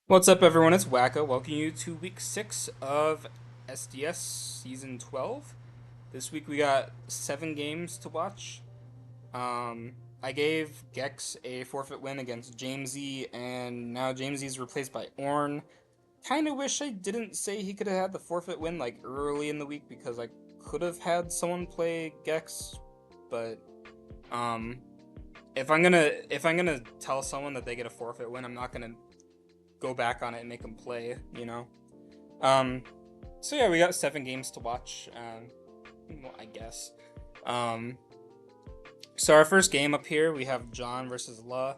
What's up, everyone? It's Wacko. Welcome you to week 6 of SDS season 12. This week we got 7 games to watch. I gave Gex a forfeit win against Jamesy, and now Jamesy's replaced by Orn. Kinda wish I didn't say he could have had the forfeit win like early in the week because I could have had someone play Gex, but um if I'm gonna tell someone that they get a forfeit win, I'm not gonna go back on it and make them play, you know? Um, so yeah, we got 7 games to watch, well, I guess. Um, so our first game up here, we have John versus La.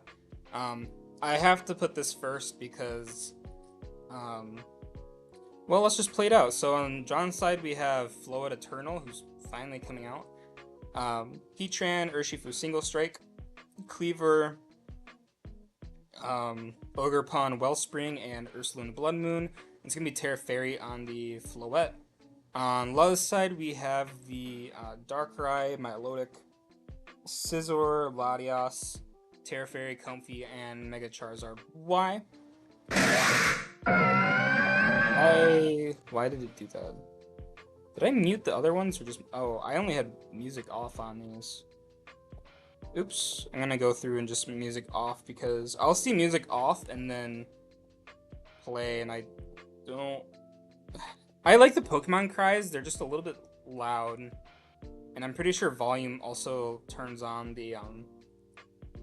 Um, I have to put this first because, um, well, let's just play it out. So on John's side, we have Floet Eternal, who's finally coming out. Heatran, Urshifu Single Strike, Cleaver, Ogre Pond Wellspring, and Ursulune Blood Moon. It's going to be Terra Fairy on the Floette. On La's side, we have the Darkrai, Milotic, Scizor, Latias, Terra Fairy, Comfey, and Mega Charizard. Why? Why did it do that? Did I mute the other ones or just... Oh, I only had music off on these. Oops, I'm gonna go through and just music off because I'll see music off and then play, and I don't... I like the Pokemon cries, they're just a little bit loud, and I'm pretty sure volume also turns on the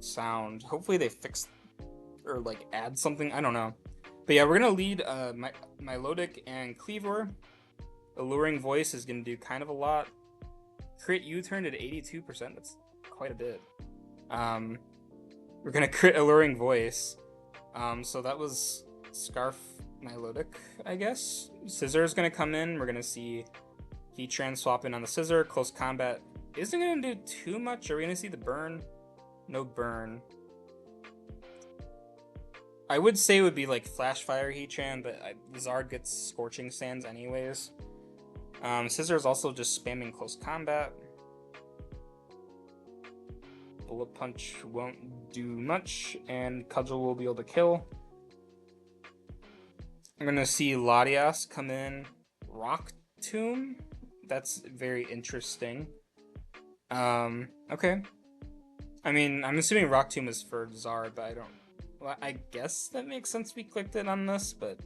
sound. Hopefully they fix or like add something, I don't know. But yeah, we're gonna lead Milotic and Cleavor. Alluring Voice is gonna do kind of a lot. Crit U-turn at 82%, that's quite a bit. We're gonna crit Alluring Voice. So that was Scarf Milotic, I guess. Scizor is gonna come in. We're gonna see Heatran swap in on the Scizor. Close combat isn't gonna do too much. Are we gonna see the burn? No burn. I would say it would be like Flash Fire Heatran, but Zard gets Scorching Sands anyways. Scizor is also just spamming close combat. Bullet Punch won't do much, and Cudgel will be able to kill. I'm gonna see Latias come in. Rock Tomb? That's very interesting. Okay. I mean, I'm assuming Rock Tomb is for Zard, but I don't... Well, I guess that makes sense we clicked it on this, but...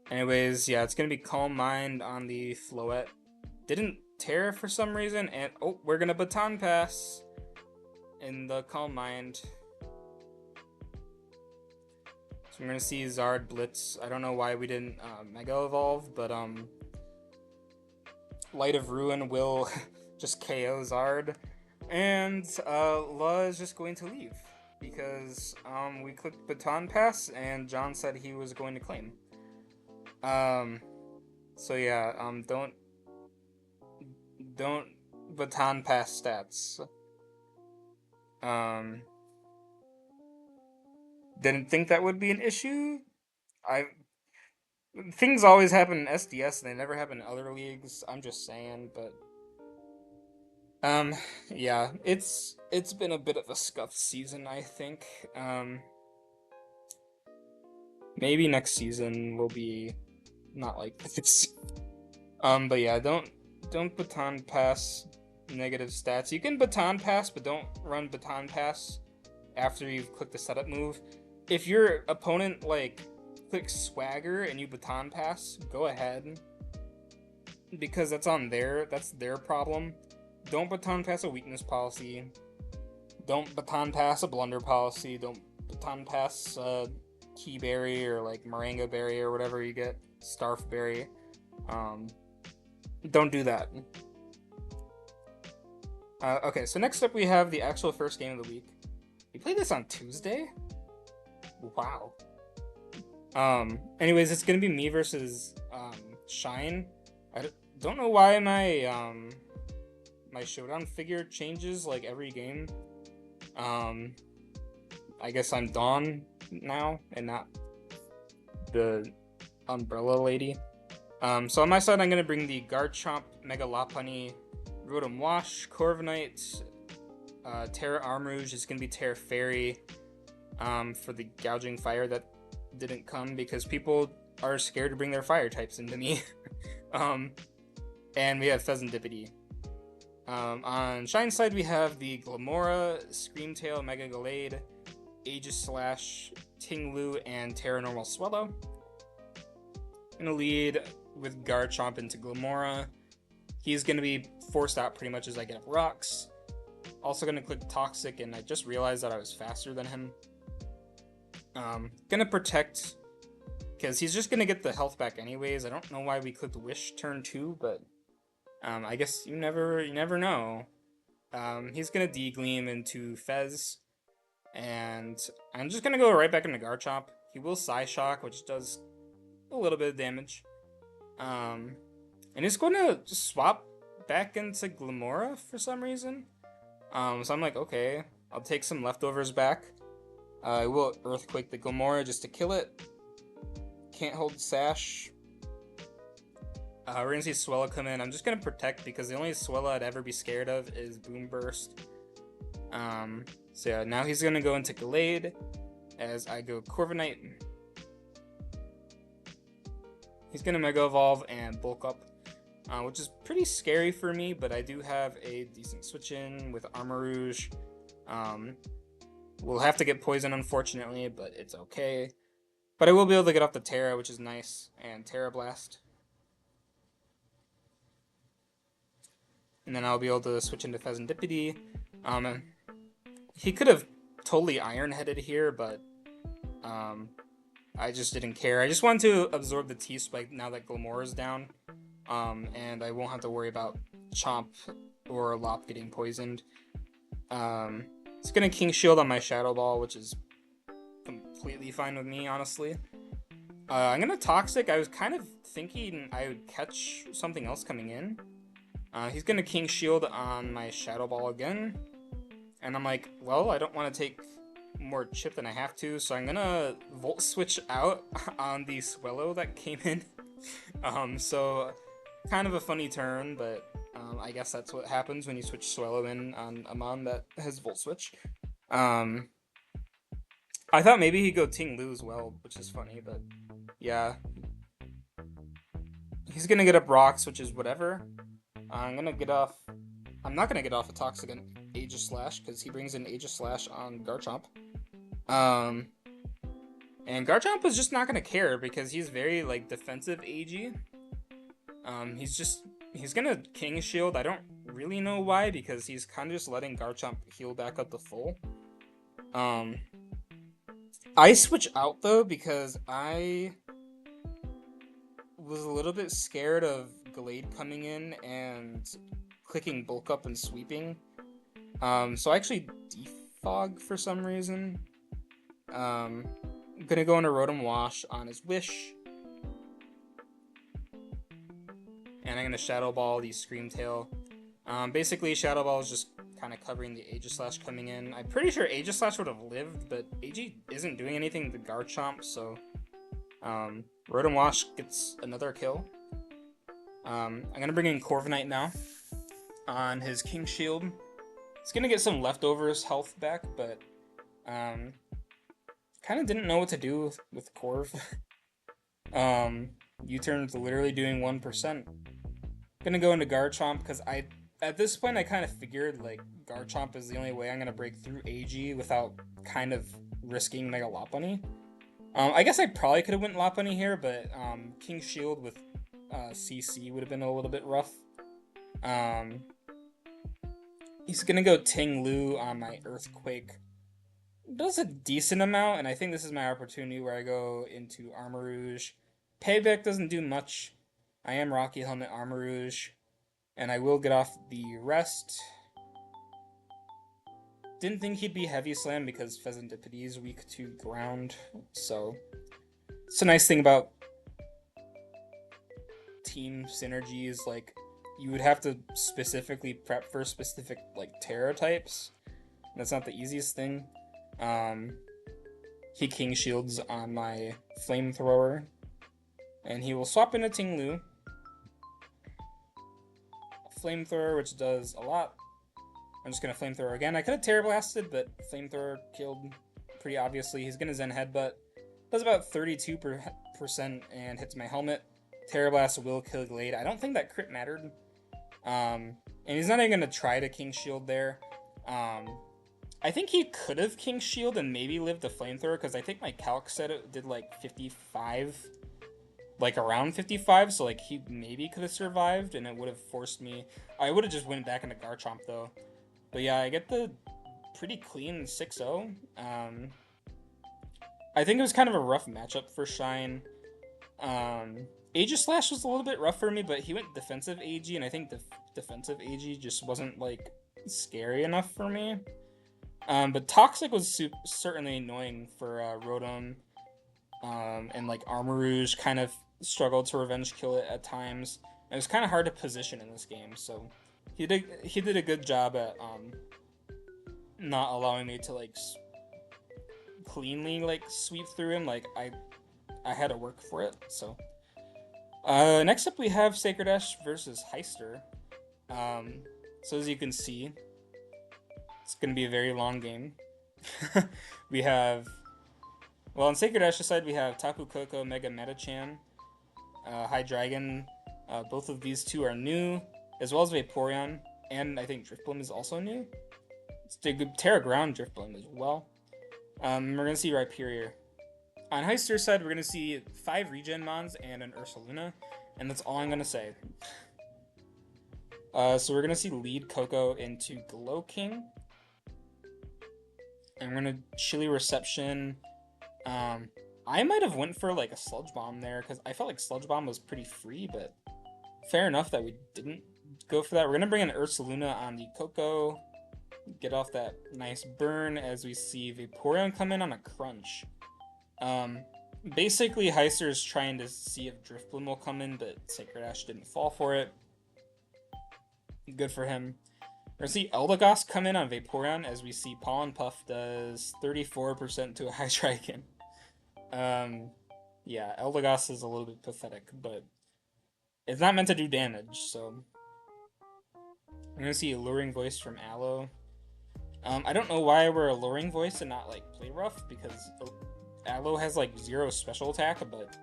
Anyways, yeah, it's gonna be Calm Mind on the Floette. Didn't Terra for some reason, and... Oh, we're gonna Baton Pass in the Calm Mind. So I'm gonna see Zard Blitz. I don't know why we didn't Mega Evolve, but Light of Ruin will just KO Zard. And La is just going to leave because we clicked Baton Pass and John said he was going to claim. So yeah, don't Baton Pass stats. Didn't think that would be an issue. Things always happen in SDS and they never happen in other leagues. I'm just saying, but yeah, it's been a bit of a scuffed season, I think. Maybe next season will be not like this. But yeah, don't Baton Pass negative stats. You can Baton Pass, but don't run Baton Pass after you've clicked the setup move. If your opponent like clicks Swagger and you Baton Pass, go ahead, because that's their problem. Don't Baton Pass a weakness policy. Don't Baton Pass a blunder policy. Don't Baton Pass Key Berry or like Moringa Berry or whatever you get, Starf Berry. Don't do that. Okay, so next up we have the actual first game of the week. We played this on Tuesday? Wow. Anyways, it's gonna be me versus Shine. I don't know why my showdown figure changes like every game. I guess I'm Dawn now and not the Umbrella Lady. So on my side, I'm gonna bring the Garchomp, Mega Lopunny, Rotom Wash, Corviknight, Terra Armrouge is gonna be Terra Fairy. for the gouging fire that didn't come because people are scared to bring their fire types into me. And we have Pheasantipity. On Shine's side, we have the Glamora, Screamtail, Mega Gallade, Aegislash, Tinglu, and Terranormal Swellow. Gonna lead with Garchomp into Glamora. He's gonna be forced out pretty much as I get up rocks. Also gonna click Toxic, and I just realized that I was faster than him. Gonna Protect, because he's just gonna get the health back anyways. I don't know why we clicked Wish turn 2, but I guess you never know. He's gonna D-Gleam into Fez, and I'm just gonna go right back into Garchomp. He will Psyshock, which does a little bit of damage. And he's going to swap back into Glamora for some reason. So I'm like, okay, I'll take some leftovers back. I will Earthquake the Glamora just to kill it. Can't hold Sash. We're gonna see Swellow come in. I'm just gonna Protect because the only Swellow I'd ever be scared of is Boom Burst. So yeah, now he's gonna go into Gallade as I go Corviknight. He's gonna Mega Evolve and Bulk Up, which is pretty scary for me, but I do have a decent switch in with Armarouge. We'll have to get Poison, unfortunately, but it's okay. But I will be able to get off the Terra, which is nice, and Terra Blast. And then I'll be able to switch into Pheasantipity. He could have totally Iron-Headed here, but I just didn't care. I just wanted to absorb the T-Spike now that Glamora's down, and I won't have to worry about Chomp or Lop getting poisoned. It's gonna King Shield on my Shadow Ball, which is completely fine with me, honestly. I'm gonna Toxic. I was kind of thinking I would catch something else coming in. He's gonna King Shield on my Shadow Ball again, and I'm like, well, I don't want to take more chip than I have to, so I'm gonna Volt Switch out on the Swellow that came in. So kind of a funny turn, but I guess that's what happens when you switch Swellow in on a mon that has Volt Switch. I thought maybe he'd go Ting-Lu as well, which is funny, but yeah. He's gonna get up Rocks, which is whatever. I'm not gonna get off a Toxic and Aegislash, because he brings in Aegislash on Garchomp. And Garchomp is just not gonna care, because he's very, like, defensive AG. He's gonna King Shield. I don't really know why, because he's kind of just letting Garchomp heal back up to full. I switch out, though, because I was a little bit scared of Gallade coming in and clicking Bulk Up and sweeping. So I actually defog for some reason. I'm gonna go into Rotom Wash on his Wish. And I'm gonna Shadow Ball the Screamtail. Basically, Shadow Ball is just kind of covering the Aegislash coming in. I'm pretty sure Aegislash would have lived, but AG isn't doing anything to Garchomp, so Rotom Wash gets another kill. I'm gonna bring in Corviknight now on his King Shield. He's gonna get some leftovers health back, but kind of didn't know what to do with Corv. U-turn's literally doing 1%. Gonna go into Garchomp because at this point I kind of figured like Garchomp is the only way I'm gonna break through AG without kind of risking Mega Lopunny. I guess I probably could have went Lopunny here, but King Shield with CC would have been a little bit rough. He's gonna go Ting-Lu on my Earthquake. Does a decent amount, and I think this is my opportunity where I go into Armarouge. Payback doesn't do much. I am Rocky Helmet Armarouge, and I will get off the rest. Didn't think he'd be Heavy Slam because Pheasantipity is weak to ground, so it's a nice thing about team synergies. Like, you would have to specifically prep for specific like Terra types. That's not the easiest thing. He King Shields on my Flamethrower, and he will swap into Ting-Lu. Flamethrower, which does a lot. I'm just gonna Flamethrower again. I could have Terra Blasted, but Flamethrower killed pretty obviously. He's gonna Zen Headbutt. Does about 32% and hits my helmet. Terra Blast will kill Glade. I don't think that crit mattered. And he's not even gonna try to King Shield there. I think he could have King Shield and maybe lived the Flamethrower, because I think my calc said it did like 55, like around 55, so like he maybe could have survived, and it would have forced me. I would have just went back into Garchomp though. But yeah, I get the pretty clean 6-0. I think it was kind of a rough matchup for Shine. Aegislash was a little bit rough for me, but he went defensive AG, and I think defensive AG just wasn't like scary enough for me. But Toxic was certainly annoying for Rotom, and like Armarouge kind of struggled to revenge kill it at times. It was kind of hard to position in this game, so he did a good job at not allowing me to like cleanly like sweep through him. Like I had to work for it. So next up we have Sacred Ash versus Heister. So as you can see, it's gonna be a very long game. We have, well, on Sacred Ash's side we have Tapu Koko, Mega Metachan, Hydreigon. Both of these two are new, as well as Vaporeon, and I think Drifblim is also new. It's a good Terra Ground Drifblim as well. We're gonna see Rhyperior. On Heister's side, we're gonna see 5 Regen Mons and an Ursaluna, and that's all I'm gonna say. So we're gonna see Lead Coco into Glow-King. And we're gonna Chilly Reception. I might have went for like a Sludge Bomb there, because I felt like Sludge Bomb was pretty free, but fair enough that we didn't go for that. We're gonna bring an Ursaluna on the Coco. Get off that nice burn as we see Vaporeon come in on a Crunch. Basically, Heister is trying to see if Drifblim will come in, but Sacred Ash didn't fall for it. Good for him. We're gonna see Eldegoss come in on Vaporeon as we see Pollen Puff does 34% to a Hydreigon. Yeah, Eldegoss is a little bit pathetic, but it's not meant to do damage, so I'm gonna see Alluring Voice from Aloe. I don't know why we're Alluring Voice and not like Play Rough, because Aloe has like 0 special attack, but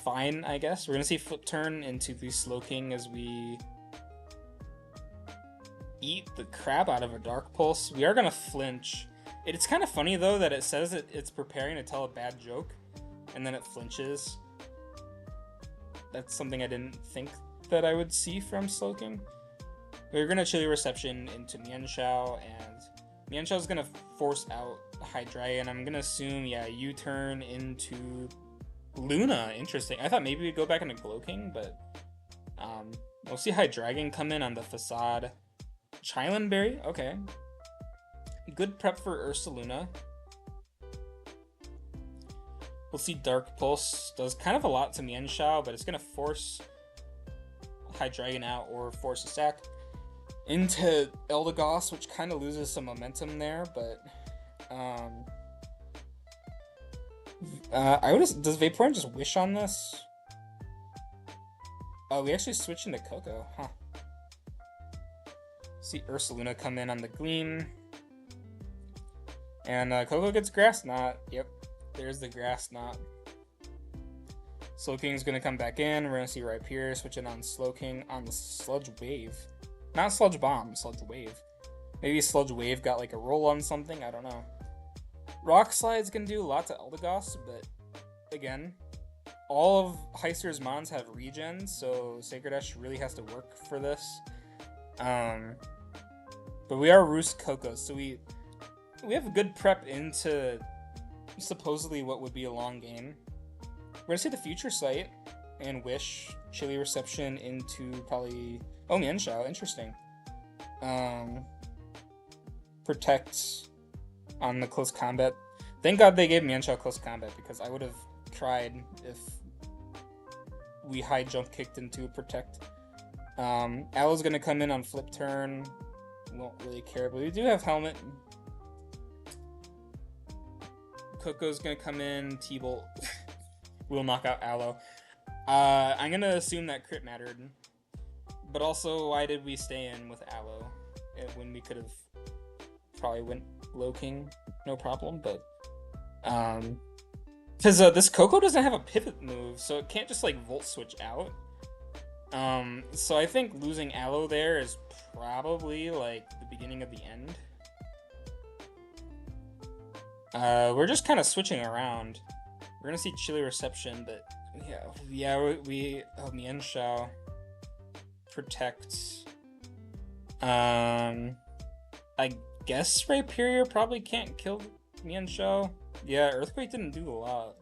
fine, I guess. We're gonna see Flip Turn into the Slowking as we eat the crap out of a Dark Pulse. We are gonna flinch. It's kind of funny though that it says it's preparing to tell a bad joke, and then it flinches. That's something I didn't think that I would see from Slowking. We're gonna Chilly Reception into Mienshao, and Mienshao's gonna force out Hydreigon. I'm gonna assume, yeah, U-turn into Luna. Interesting. I thought maybe we'd go back into Glow-King, but we'll see Hydreigon come in on the Facade. Chyland Berry, okay. Good prep for Ursaluna. We'll see Dark Pulse does kind of a lot to Mienshao, but it's gonna force Hydreigon out or force a sack into Eldegoss, which kind of loses some momentum there, but does Vaporeon just wish on this? Oh, we actually switched into Coco, huh? See Ursaluna come in on the Gleam. And Coco gets Grass Knot. Yep, there's the Grass Knot. Slowking's gonna come back in. We're gonna see Rhyperior switching on Slowking on the Sludge Wave. Not Sludge Bomb, Sludge Wave. Maybe Sludge Wave got like a roll on something, I don't know. Rock Slide's gonna do a lot to Eldegoss, but again, all of Heister's Mons have regen, so Sacred Ash really has to work for this. But we are Roost Coco, so we have a good prep into supposedly what would be a long game. We're gonna see the Future Sight and Wish, Chilly Reception into probably, oh, Mienshao, interesting. Protect on the Close Combat. Thank God they gave Mienshao Close Combat, because I would have cried if we high jump kicked into Protect. Aloe's gonna come in on Flip Turn. Won't really care, but we do have Helmet. Coco's gonna come in, T-Bolt will knock out Aloe. I'm gonna assume that crit mattered, but also, why did we stay in with Aloe when we could have probably went Loking, no problem, but because this Coco doesn't have a pivot move, so it can't just like Volt Switch out. So I think losing Aloe there is probably like the beginning of the end. We're just kind of switching around. We're gonna see Chili Reception, but yeah, we Mian Shao protect. I guess Rhyperior probably can't kill Mian Shao. Yeah, Earthquake didn't do a lot.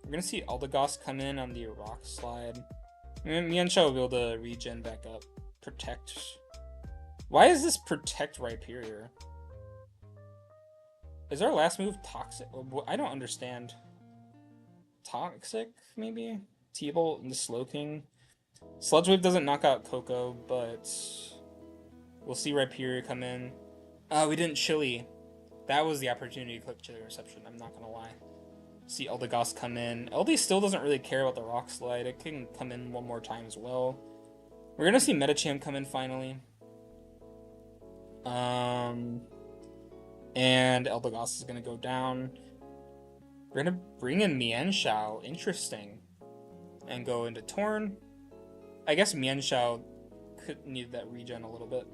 We're gonna see Eldegoss come in on the Rock Slide. Mian Shao will be able to regen back up. Protect. Why is this Protect Rhyperior? Is our last move Toxic? I don't understand. Toxic, maybe? T-Bolt and the Slowking. Sludge Wave doesn't knock out Coco, but we'll see Rhyperior come in. We didn't Chili. That was the opportunity to click Chili Reception, I'm not gonna lie. See Eldegoss come in. LD still doesn't really care about the Rock Slide. It can come in one more time as well. We're gonna see Metacham come in finally. And Eldegoss is gonna go down. We're gonna bring in Mienshao, interesting. And go into Torn. I guess Mienshao could need that regen a little bit.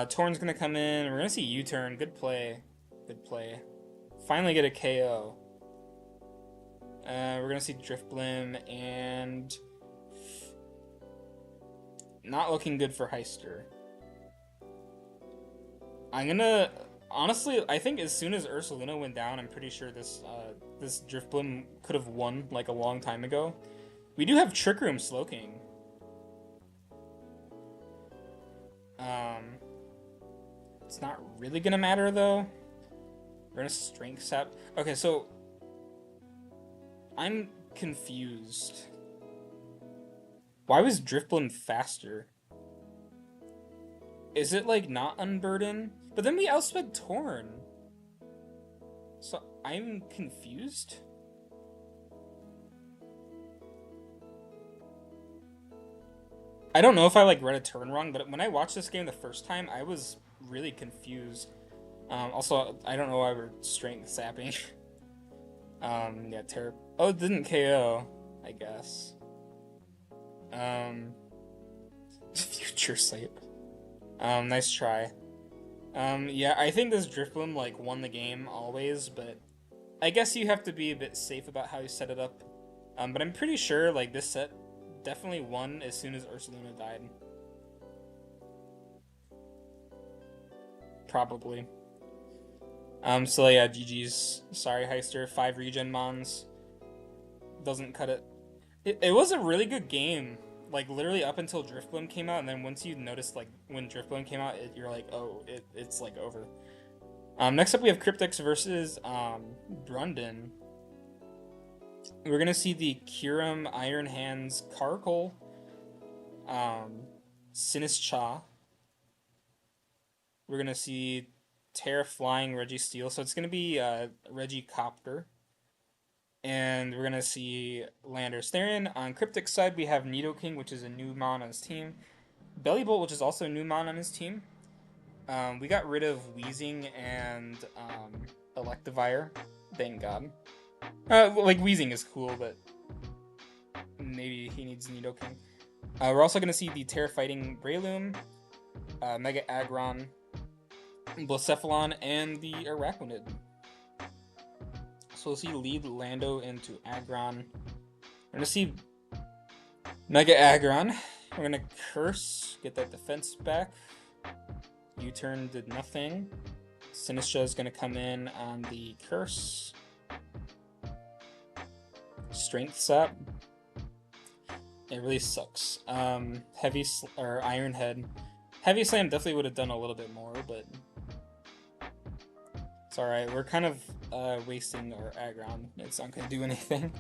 Torn's gonna come in. We're gonna see U-turn. Good play. Good play. Finally get a KO. We're gonna see Driftblim and not looking good for Heister. I'm gonna honestly, I think as soon as Ursaluna went down, I'm pretty sure this this Driftblim could have won like a long time ago. We do have Trick Room Slowking. It's not really gonna matter though. We're gonna Strength Sap. Okay, so I'm confused. Why was Driftblim faster? Is it like not Unburden? But then we outsped Torn. So I'm confused. I don't know if I like read a turn wrong, but when I watched this game the first time, I was really confused. Also, I don't know why we're Strength Sapping. Yeah, Oh, it didn't KO, I guess. Future Sight. Nice try. Yeah, I think this Driftblim, like, won the game always, but I guess you have to be a bit safe about how you set it up. But I'm pretty sure, like, this set definitely won as soon as Ursaluna died. Probably. So yeah, GG's. Sorry, Heister. 5 regen mons. Doesn't cut it. It was a really good game. Like, literally up until Driftblim came out, and then once you noticed, like, when Driftblim came out, you're like, oh, it's, like, over. Next up, we have Cryptex versus, Brundon. We're gonna see the Kyurem, Iron Hands, Karkle, Sinistcha. We're gonna see Terra Flying, Registeel, so it's gonna be, Regicopter. And we're gonna see Landorus Therian. On Cryptic side, we have Nidoking, which is a new mon on his team. Bellybolt, which is also a new mon on his team. We got rid of Weezing and Electivire. Thank God. Like, Weezing is cool, but maybe he needs Nidoking. We're also gonna see the Terra Fighting Breloom, Mega Aggron, Blacephalon, and the Araquanid. So we'll see lead Lando into Aggron. We're gonna see Mega Aggron. We're gonna Curse, get that defense back. U-turn did nothing. Sinistcha is gonna come in on the Curse. Strength Sap. It really sucks. Iron Head. Heavy Slam definitely would have done a little bit more, but it's alright. We're kind of wasting our Aggron. It's not going to do anything.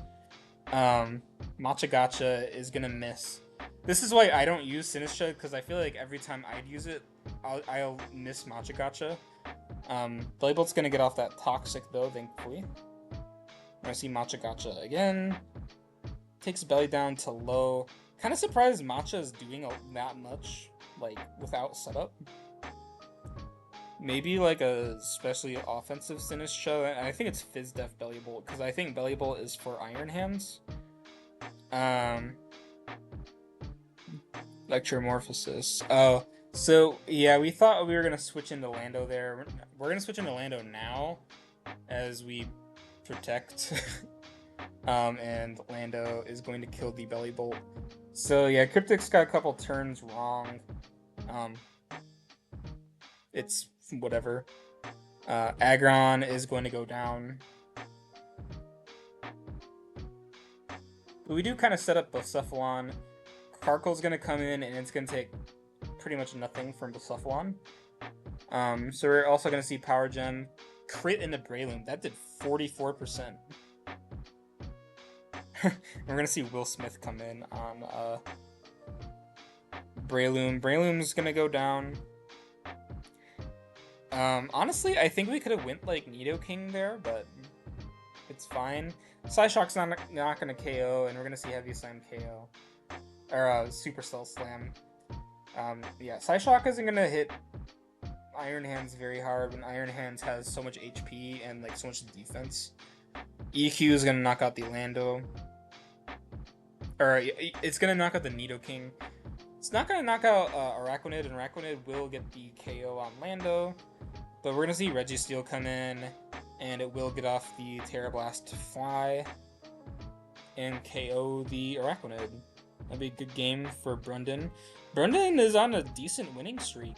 Machagacha is going to miss. This is why I don't use Sinistcha, because I feel like every time I'd use it, I'll miss Machagacha. Bellybolt's going to get off that Toxic, though, thankfully. We're going to see Machagacha again. Takes Belly down to low. Kind of surprised Matcha is doing that much, like, without setup. Maybe like a especially offensive Sinistcha, and I think it's Fizz Def Belly Bolt, because I think Belly Bolt is for Iron Hands. Electromorphosis. Oh, so yeah, we thought we were gonna switch into Lando there. We're gonna switch into Lando now, as we protect. And Lando is going to kill the Belly Bolt. So yeah, Cryptic's got a couple turns wrong. It's whatever. Aggron is going to go down. But we do kind of set up Bucephalon. Karkal's going to come in, and it's going to take pretty much nothing from Bucephalon. So we're also going to see Power Gem crit into Breloom. That did 44%. We're going to see Will Smith come in on Breloom. Breloom's going to go down. Honestly, I think we could have went like Nidoking there, but it's fine. Psyshock's not going to KO, and we're going to see Heavy Slam KO. Or Supercell Slam. Yeah, Psyshock isn't going to hit Iron Hands very hard when Iron Hands has so much HP and like so much defense. EQ is going to knock out the Lando. Or it's going to knock out the Nidoking. It's not going to knock out Araquanid, and Araquanid will get the KO on Lando. But we're going to see Registeel come in, and it will get off the Terra Blast to fly and KO the Araquanid. That'd be a good game for Brundon. Brundon is on a decent winning streak.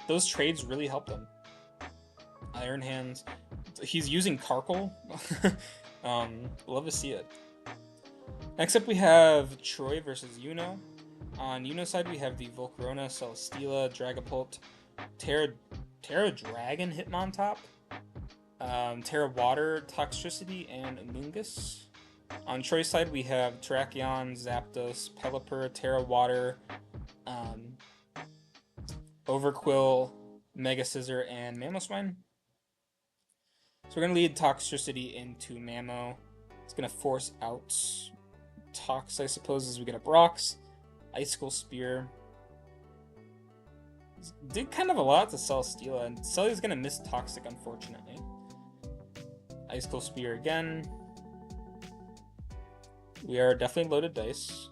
Those trades really helped him. Iron Hands. He's using Karkal. Love to see it. Next up we have Troy versus Yuno. On Yuno's side we have the Volcarona, Celesteela, Dragapult, Terra Dragon Hitmontop, Terra Water, Toxtricity, and Amoonguss. On Troy's side we have Terrakion, Zapdos, Pelipper, Terra Water, Overquill, Mega Scissor, and Mamoswine. So we're going to lead Toxtricity into Mamo. It's going to force out Tox, I suppose, as we get a Brox. Icicle Spear. Did kind of a lot to Celesteela, and Celia's going to miss Toxic, unfortunately. Icicle Spear again. We are definitely loaded dice.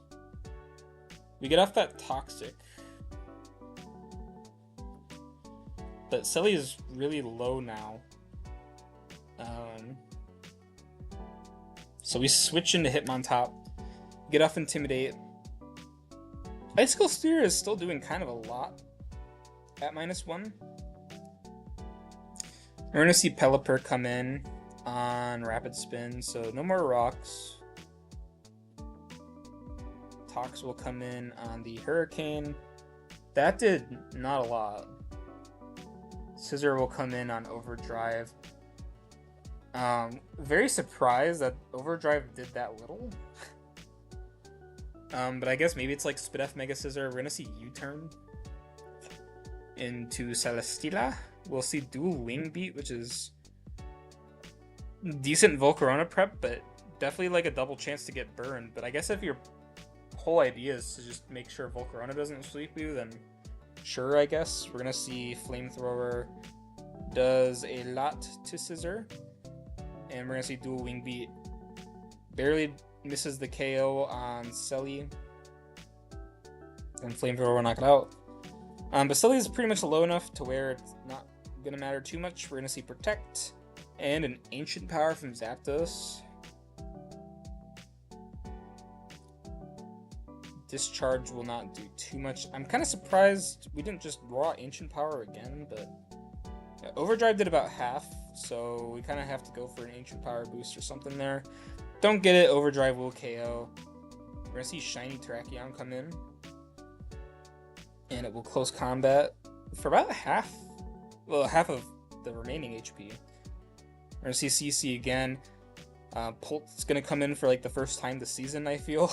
We get off that Toxic. But Celia is really low now. So we switch into Hitmontop. Get off Intimidate. Icicle Spear is still doing kind of a lot at -1. We're going to see Pelipper come in on Rapid Spin, so no more rocks. Tox will come in on the Hurricane. That did not a lot. Scissor will come in on Overdrive. Very surprised that Overdrive did that little. But I guess maybe it's like Spidef Mega Scissor. We're gonna see U-turn into Celesteela. We'll see dual Wing Beat, which is decent Volcarona prep, but definitely like a double chance to get burned. But I guess if your whole idea is to just make sure Volcarona doesn't sweep you, then sure, I guess. We're gonna see Flamethrower does a lot to Scissor. And we're gonna see dual Wing Beat. Barely misses the KO on Selly. And Flamethrower will knock it out. But Selly is pretty much low enough to where it's not gonna matter too much. We're gonna see Protect and an Ancient Power from Zapdos. Discharge will not do too much. I'm kind of surprised we didn't just raw Ancient Power again, but yeah, Overdrive did about half, so we kind of have to go for an Ancient Power boost or something there. Don't get it, Overdrive will KO. We're going to see Shiny Terrakion come in, and it will close combat for about half of the remaining HP. We're going to see CC again. Pult's going to come in for like the first time this season, I feel.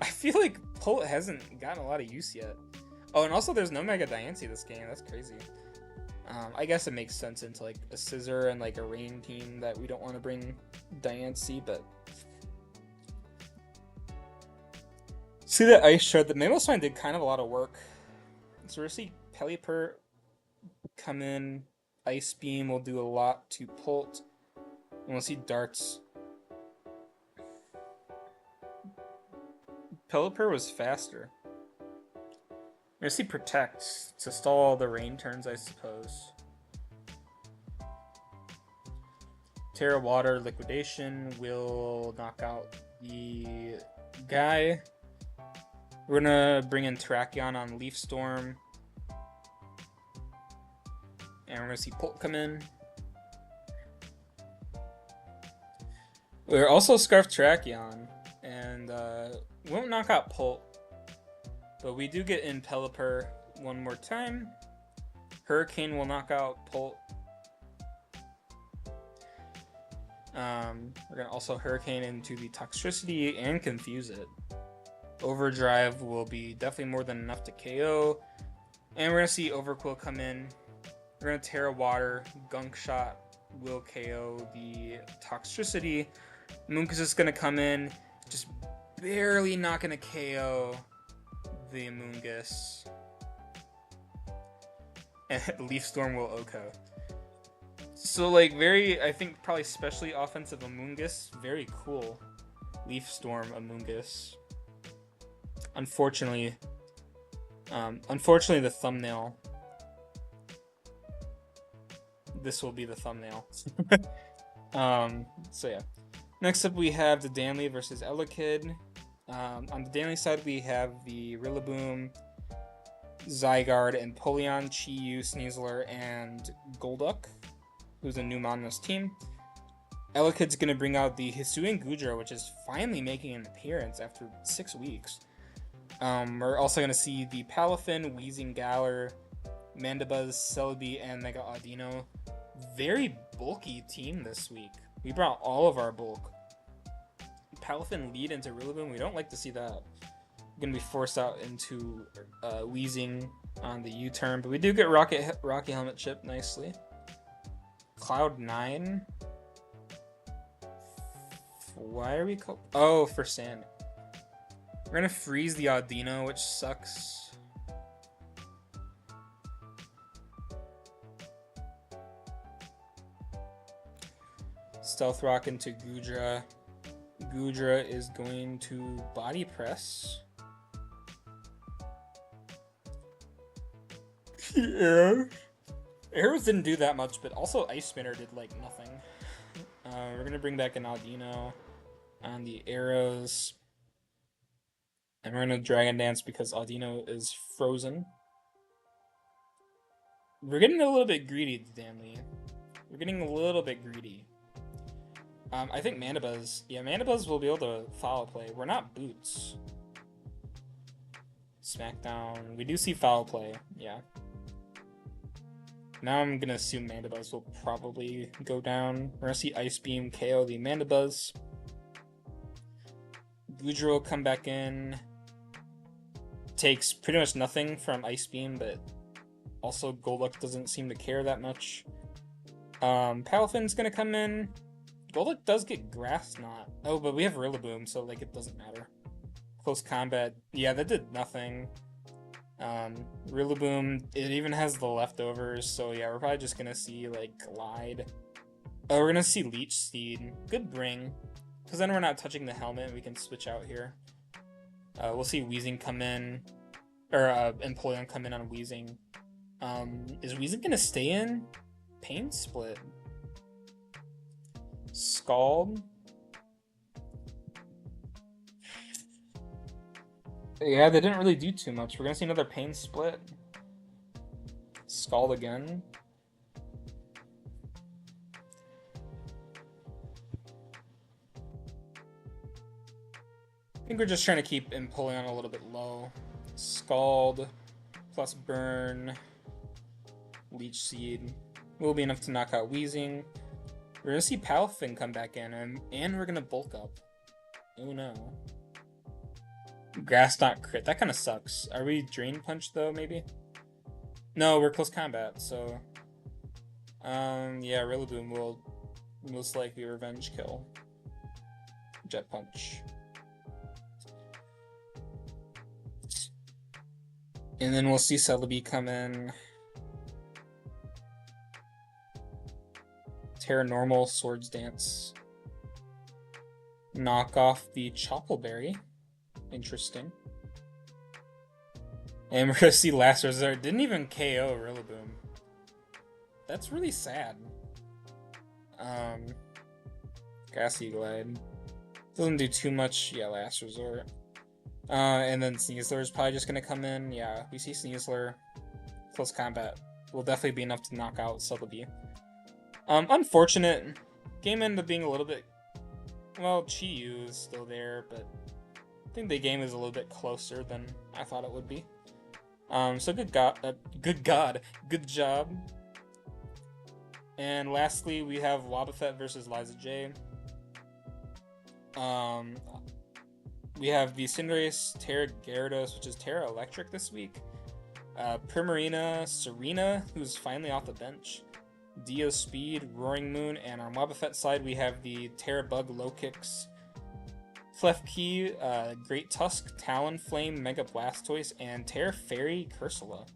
I feel like Pult hasn't gotten a lot of use yet. Oh, and also there's no Mega Diancie this game. That's crazy. I guess it makes sense into like a Scissor and like a Rain team that we don't want to bring Diancie, but see that Ice Shard. The Mamoswine did kind of a lot of work. So we're gonna see Pelipper come in. Ice Beam will do a lot to Pult. And we'll see Darts. Pelipper was faster. We're gonna see Protect to stall the rain turns, I suppose. Terra Water Liquidation will knock out the guy. We're gonna bring in Terrakion on Leaf Storm. And we're gonna see Pult come in. We're also Scarf Terrakion. And won't knock out Pult. But we do get in Pelipper one more time. Hurricane will knock out Pult. We're going to also Hurricane into the Toxtricity and confuse it. Overdrive will be definitely more than enough to KO. And we're going to see Overquill come in. We're going to Terra Water. Gunk Shot will KO the Toxtricity. Moonkiss is going to come in. Just barely not going to KO the Moongus. And Leaf Storm will OHKO. So, like, I think probably especially offensive Amoonguss. Very cool. Leaf Storm Amoonguss. Unfortunately, the thumbnail. This will be the thumbnail. So yeah. Next up we have the Danley versus Elekid. On the Danley side we have the Rillaboom, Zygarde, and Polion, Chi-Yu, Sneasler, and Golduck, who's a new mod on this team. Elekid's going to bring out the Hisuian Goodra, which is finally making an appearance after 6 weeks. We're also going to see the Palafin, Weezing Galar, Mandibuzz, Celebi, and Mega Audino. Very bulky team this week. We brought all of our bulk. Palafin lead into Rillaboom. We don't like to see that. We're going to be forced out into Weezing on the U-turn, but we do get Rocky Helmet Chip nicely. Cloud9. Why are we called? Oh, for sand. We're gonna freeze the Audino, which sucks. Stealth Rock into Goodra. Goodra is going to Body Press. Yeah. Arrows didn't do that much, but also Ice Spinner did like nothing. We're gonna bring back an Audino on the arrows. And we're gonna Dragon Dance because Audino is frozen. We're getting a little bit greedy, Danley. We're getting a little bit greedy. I think Mandibuzz. Yeah, Mandibuzz will be able to foul play. We're not Boots. Smackdown. We do see foul play. Yeah. Now I'm gonna assume Mandibuzz will probably go down. We're gonna see Ice Beam KO the Mandibuzz. Goodra will come back in. Takes pretty much nothing from Ice Beam, but also Golduck doesn't seem to care that much. Palafin's gonna come in. Golduck does get Grass Knot. Oh, but we have Rillaboom, so like it doesn't matter. Close combat. Yeah, that did nothing. Rillaboom, it even has the leftovers, so yeah, we're probably just gonna see like Glide. Oh, we're gonna see Leech Seed. Good bring. Because then we're not touching the helmet, we can switch out here. We'll see Weezing come in, or Empoleon come in on Weezing. Is Weezing gonna stay in? Pain Split. Scald. Yeah, they didn't really do too much. We're gonna see another Pain Split. Scald again. I think we're just trying to keep Empoleon a little bit low. Scald plus Burn. Leech Seed will be enough to knock out Weezing. We're gonna see Palafin come back in, and we're gonna bulk up. Oh no. Grass Knot crit. That kind of sucks. Are we Drain Punch though, maybe? No, we're close combat, so... yeah, Rillaboom will most likely Revenge Kill. Jet Punch. And then we'll see Celebi come in. Terra Normal, Swords Dance. Knock off the Choppleberry. Interesting. And we're gonna see Last Resort. Didn't even KO Rillaboom. That's really sad. Grassy Glide. Doesn't do too much. Yeah, Last Resort. And then Sneasler is probably just gonna come in. Yeah, we see Sneasler. Close combat will definitely be enough to knock out Celebi. Unfortunate. Game ended up being a little bit... Well, Chi-Yu is still there, but I think the game is a little bit closer than I thought it would be. So good job. And lastly, we have Wobbuffet versus Liza J. We have the Cinderace, Terra Gyarados, which is Terra Electric this week. Primarina, Serena, who's finally off the bench. Dio Speed, Roaring Moon, and on Wobbuffet side we have the Terra Bug, Low Kicks, Klefki, Great Tusk, Talonflame, Mega Blastoise, and Terra Fairy Cursula.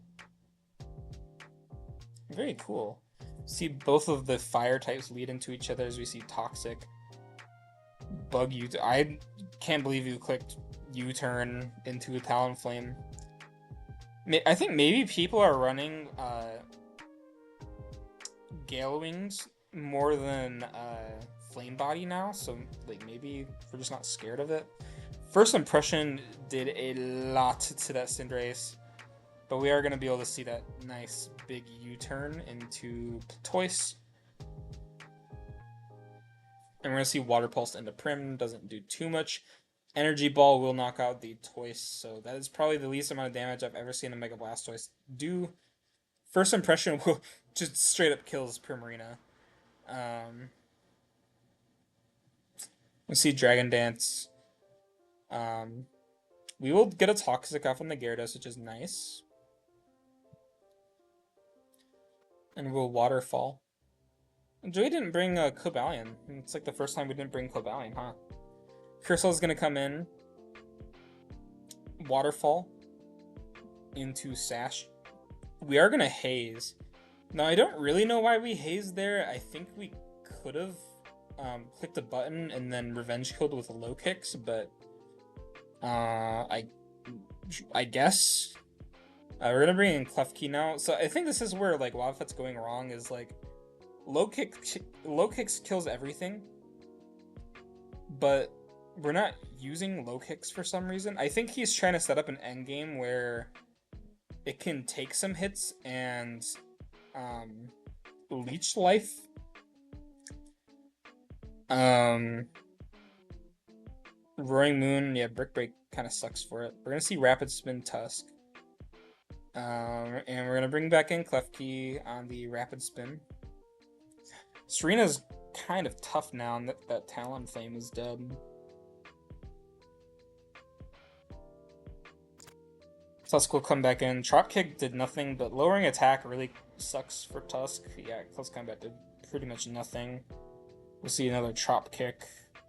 Very cool. See both of the fire types lead into each other as we see Toxic. Bug U-turn. I can't believe you clicked U-turn into a Talonflame. I think maybe people are running Gale Wings more than Flame Body now, so like maybe we're just not scared of it. First impression did a lot to that Cinderace, but we are going to be able to see that nice big U-turn into Toys. And we're going to see Water Pulse into Prim, doesn't do too much. Energy Ball will knock out the Toys, so that is probably the least amount of damage I've ever seen a Mega Blastoise do. First impression will just straight up kills Primarina. Let's see Dragon Dance. We will get a Toxic off on the Gyarados, which is nice. And we'll Waterfall. Joey didn't bring Cobalion. It's like the first time we didn't bring Cobalion, huh? Cursel's gonna come in. Waterfall. Into Sash. We are gonna Haze. Now, I don't really know why we hazed there. I think we could have clicked a button and then Revenge Killed with Low Kicks, but I guess. We're gonna bring in Klefki now. So I think this is where like Wobbuffet's going wrong, is like Low Kicks kills everything, but we're not using Low Kicks for some reason. I think he's trying to set up an endgame where it can take some hits and leech life. Roaring Moon, yeah, Brick Break kind of sucks for it. We're gonna see Rapid Spin Tusk. And we're gonna bring back in Klefki on the Rapid Spin. Serena's kind of tough now, and that Talonflame is dead. Tusk will come back in. Drop Kick did nothing, but lowering attack really sucks for Tusk. Yeah, close combat did pretty much nothing. We'll see another Drop Kick.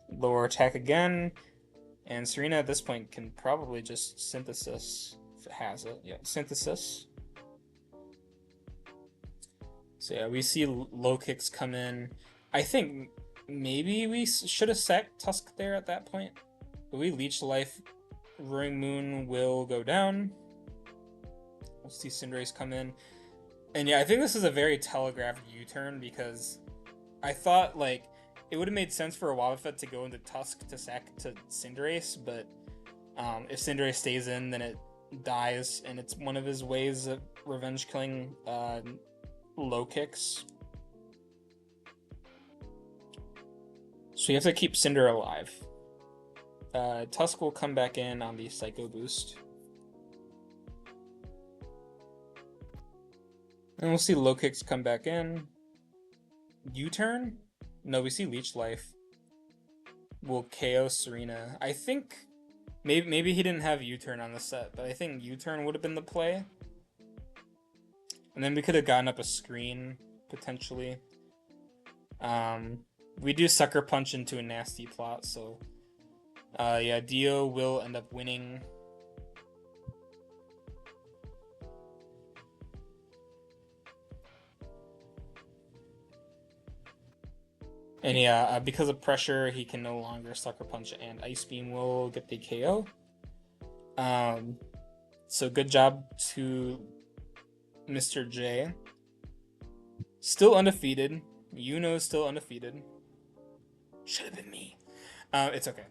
Lower attack again. And Serena at this point can probably just Synthesis if it has it. Yeah, Synthesis. So yeah, we see Low Kicks come in. I think maybe we should have sacked Tusk there at that point. But we Leech Life. Roaring Moon will go down. We'll see Cinderace come in. And yeah, I think this is a very telegraphed U-turn, because I thought like it would have made sense for a Wobbuffet to go into Tusk to sack to Cinderace, but if Cinderace stays in, then it dies, and it's one of his ways of revenge killing Low Kicks. So you have to keep Cinder alive. Tusk will come back in on the Psycho Boost. And we'll see Low Kicks come back in. U-turn? No, we see Leech Life. Will KO Serena. I think maybe he didn't have U-turn on the set, but I think U-turn would have been the play. And then we could have gotten up a screen, potentially. We do Sucker Punch into a nasty plot, so yeah, Dio will end up winning. And yeah, because of pressure, he can no longer Sucker Punch, and Ice Beam will get the KO. So good job to Mr. J. Still undefeated. Yuno's still undefeated. Should have been me. It's okay.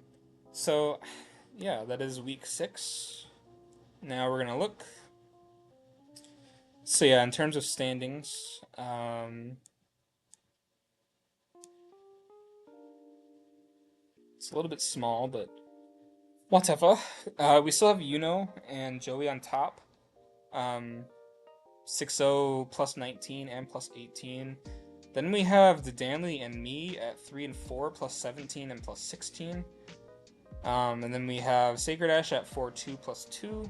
So, yeah, that is week 6. Now we're gonna look. So yeah, in terms of standings, it's a little bit small, but whatever. We still have Yuno and Joey on top. 6-0 plus 19 and plus 18. Then we have the Danley and me at 3 and 4 plus 17 and plus 16. And then we have Sacred Ash at 4-2 plus 2.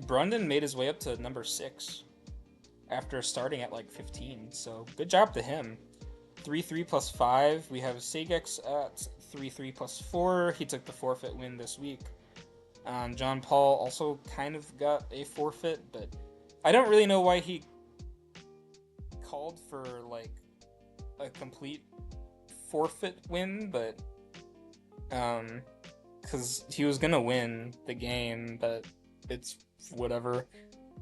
Brundon made his way up to number 6 after starting at like 15, so good job to him. 3-3 plus 5. We have Sagex at 3-3 plus 4. He took the forfeit win this week. John Paul also kind of got a forfeit, but I don't really know why he called for like a complete forfeit win, but because he was gonna win the game, but it's whatever.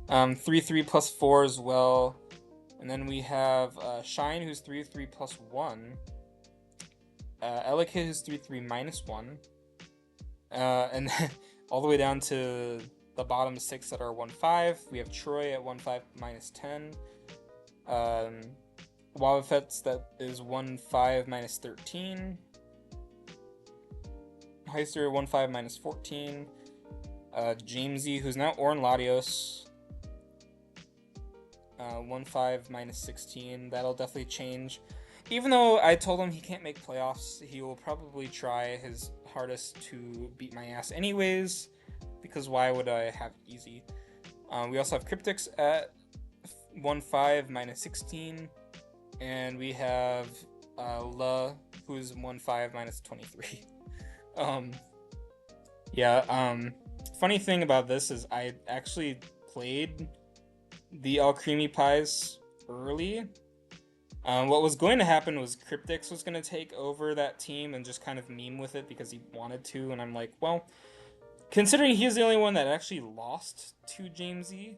3-3 plus 4 as well. And then we have Shine, who's 3-3 plus 1. Elekid, who's 3-3 minus 1. And then all the way down to the bottom 6 that are 1-5. We have Troy at 1-5 minus 10. Wabafets that is 1-5 minus 13. Heister 1-5 minus 14. Jamesy, who's now Oren Latios, 1-5 minus 16. That'll definitely change. Even though I told him he can't make playoffs, he will probably try his hardest to beat my ass anyways, because why would I have it easy? We also have Cryptix at 1-5 minus 16, and we have La, who's 1-5 minus 23. Funny thing about this is I actually played the All Creamy Pies early. What was going to happen was Cryptix was going to take over that team and just kind of meme with it because he wanted to, and I'm like, well, considering he's the only one that actually lost to Jamesy,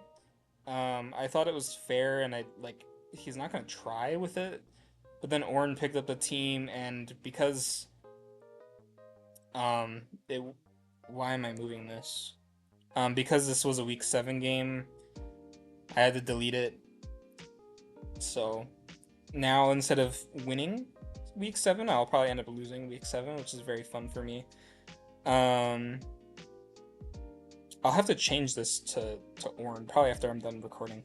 I thought it was fair, and he's not going to try with it. But then Oren picked up the team, and because why am I moving this? Because this was a week 7 game, I had to delete it. So now instead of winning week 7, I'll probably end up losing week 7, which is very fun for me. I'll have to change this to Oren probably after I'm done recording.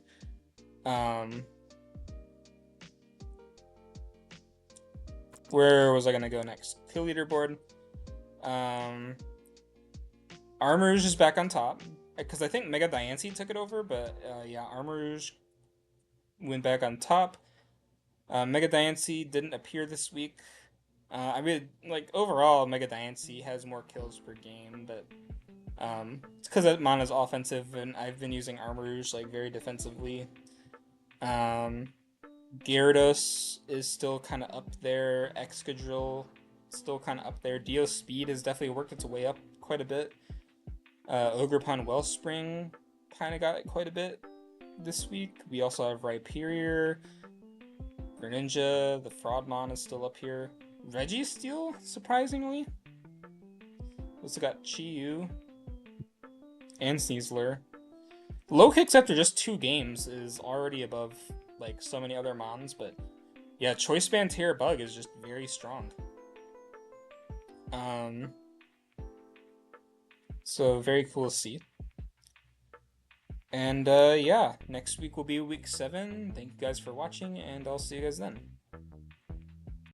Where was I gonna go next? Kill leaderboard. Armourouge is back on top because I think Mega Diancie took it over, but yeah, Armourouge went back on top. Mega Diancie didn't appear this week. I mean, like overall, Mega Diancie has more kills per game, but it's because that mana's offensive, and I've been using Armourouge like very defensively. Gyarados is still kind of up there. Excadrill still kind of up there. Dio Speed has definitely worked its way up quite a bit. Ogerpon Wellspring kind of got it quite a bit this week. We also have Rhyperior, Greninja, the Fraudmon is still up here. Registeel, surprisingly. Also got Chi-Yu and Sneasler. Low kicks after just 2 games is already above like so many other mons, but yeah, Choice Band Terror Bug is just very strong. So very cool to see. And yeah, next week will be week 7. Thank you guys for watching, and I'll see you guys then.